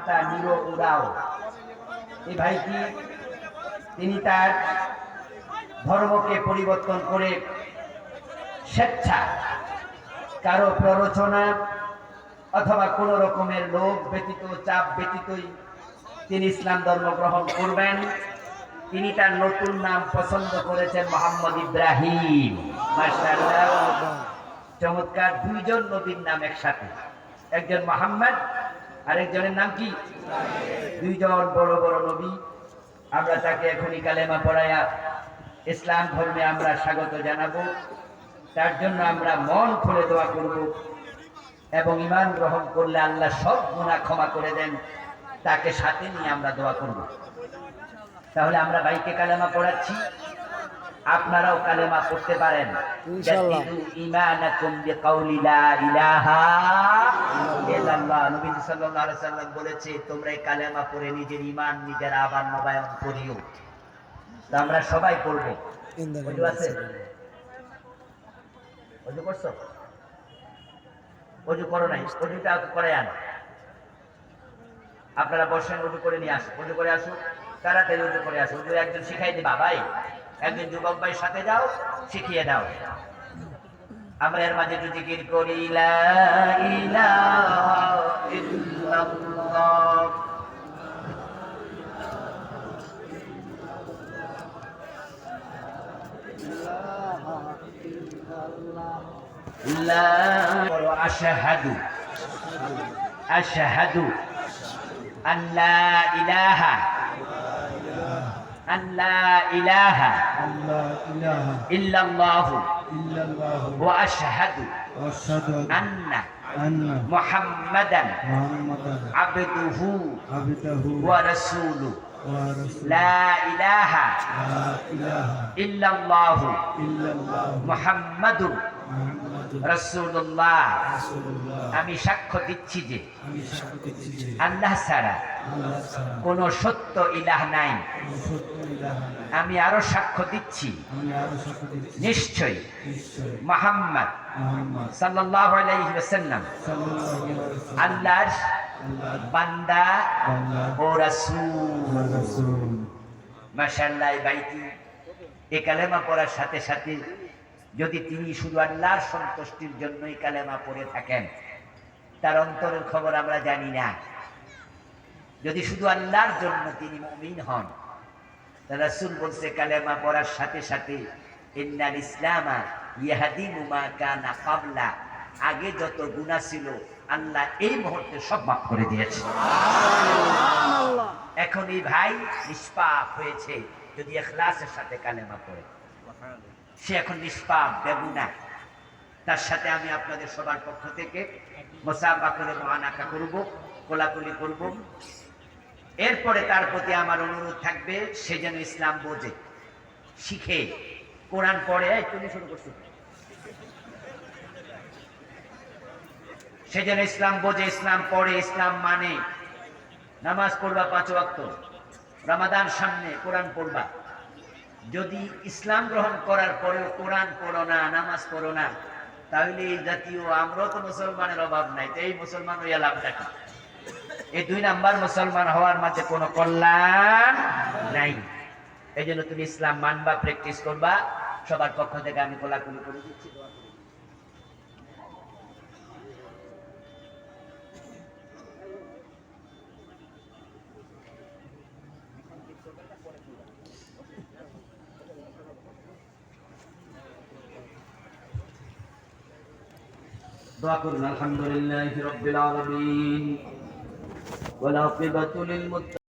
ঠাট্টা নিরো উড়াও। এই ভাইটি তিনি তার ধর্মকে পরিবর্তন করে স্বেচ্ছা কারো প্ররোচনা অথবা কোন রকমের লোভ ব্যতীত চাপ ব্যতীতই তিনি ইসলাম ধর্ম গ্রহণ করবেন। তিনি তার নতুন নাম পছন্দ করেছেন মোহাম্মদ ইব্রাহিম। মাশাআল্লাহ, চমৎকার, দুইজন নবীর নাম একসাথে, একজন মোহাম্মদ আর একজনের নাম কি? দুইজন বড় বড় নবী। আমরা তাকে এখনই কালেমা পড়ায়া ইসলাম ধর্মে আমরা স্বাগত জানাবো। তার জন্য আমরা মন খুলে দোয়া করব এবং ঈমান গ্রহণ করলে আল্লাহ সব গুনাহ ক্ষমা করে দেন। তাকে সাথে নিয়ে আমরা দোয়া করব। তাহলে আমরা ভাইকে কালেমা পড়াচ্ছি, আপনারাও কালেমা পড়তে পারেন ইনশাআল্লাহ। ঈমানাকুম বিকাউলি লা ইলাহা ইল্লাল্লাহ। নবী সাল্লাল্লাহু আলাইহি সাল্লাম বলেছে, তোমরা এই কালেমা পড়ে নিজের ঈমান নিজের আবার নবায়ন করিও। তো আমরা সবাই পড়ব। ওযু আছে? ওযু করছো? ওযু করো নাই? ওযুটা করে আন। আপনারা বসেন, ওযু করে নিয়ে আসুন। ওযু করে আসুন, তাড়াতাড়ি ওযু করে আসুন। ওযু একজন শিখাই দিবা ভাই, একজন যুবক ভাই সাথে যাও, শিখিয়ে দাও। আমরা এর মাঝে একটু জিকির করি, লা ইলাহা ইল্লাল্লাহ। লা আশহাদু আশহাদু আল্লা ইলাহা আল্লা ইলাহা ইল্লাল্লাহ ওয়া আশহাদু আন্না মুহাম্মাদান আবদুহু ওয়া রাসূলুহু। লা ইলাহা ইল্লাল্লাহ মুহাম্মাদুর রাসূলুল্লাহ। আমি সাক্ষ্য দিচ্ছি যে আল্লাহ ছাড়া কোন সত্য ইলাহ নাই। আমি আরো সাক্ষ্য দিচ্ছি নিশ্চয়ই মুহাম্মদ সাল্লাল্লাহু আলাইহি ওয়াসাল্লাম আল্লাহর বান্দা ও রাসূল। মাশাআল্লাহ, এই ভাইটি এই কালেমা পড়ার সাথে সাথে যদি তিনি শুধু আল্লাহর সন্তুষ্টির জন্যই কালেমা পড়ে থাকেন, তার অন্তরের খবর আমরা জানি না। যদি শুধু আল্লাহর জন্য তিনি মুমিন হন, রাসূল বলছে কালেমা পড়ার সাথে সাথে ইন্নাল ইসলামা ইয়াহদিমু মা কানা ক্বাবলা, আগে যত গুনাহ ছিল আল্লাহ এই মুহূর্তে সব মাফ করে দিয়েছে। সুবহানাল্লাহ। এখন এই ভাই নিষ্পাপ হয়েছে যদি ইখলাসের সাথে কালেমা পড়ে, সে এখন নিষ্পাপ বেগুনাহ। তার সাথে আমি আপনাদের সবার পক্ষ থেকে মুসাফা করে মুআনাকা করব, কোলাকুলি করব। এরপরে তার প্রতি আমার অনুরোধ থাকবে সে যেন ইসলাম বোঝে, শিখে, কোরআন পড়ে। তুমি শুরু করছো? সে যেন ইসলাম বোঝে, ইসলাম পড়ে, ইসলাম মানে। নামাজ পড়বা 5 ওয়াক্ত, রমাদান সামনে, কোরআন পড়বা। যদি ইসলাম গ্রহণ করার পরেও কোরআন পড়ো না, নামাজ পড়ো না, তাহলে এই জাতীয় আমরাও তো মুসলমানের অভাব নাই, তো এই মুসলমান হইয়া লাভটা কি? এই 2 নাম্বার মুসলমান হওয়ার মাঝে কোনো কল্যাণ নাই। এই জন্য তুমি ইসলাম মানবা, প্র্যাকটিস করবা। সবার পক্ষ থেকে আমি কোলাকুলি করে দিচ্ছি। দোয়া করুন। আলহামদুলিল্লাহি রাব্বিল আলামিন ওয়াল আকিবাতু লিল মুত্তাকিন।